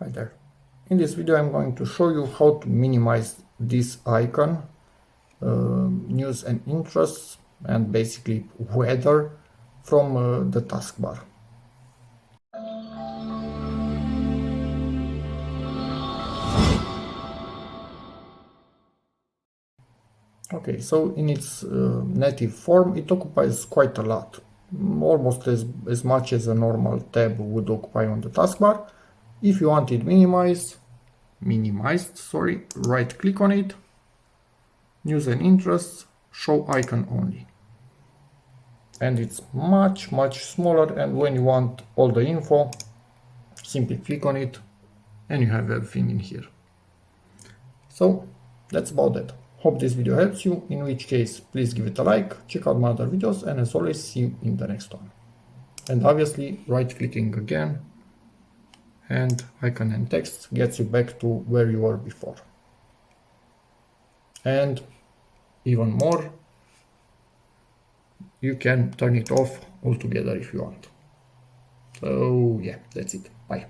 Hi there. In this video I'm going to show you how to minimize this icon, news and interests, and basically weather from the taskbar. Okay, so in its native form it occupies quite a lot, almost as much as a normal tab would occupy on the taskbar. If you want it minimized, right click on it, news and interests, show icon only. And it's much smaller, and when you want all the info, simply click on it and you have everything in here. So that's about it. Hope this video helps you, in which case please give it a like, check out my other videos, and as always, see you in the next one. And obviously right clicking again and icon and text gets you back to where you were before. And even more, you can turn it off altogether if you want. So yeah, that's it. Bye.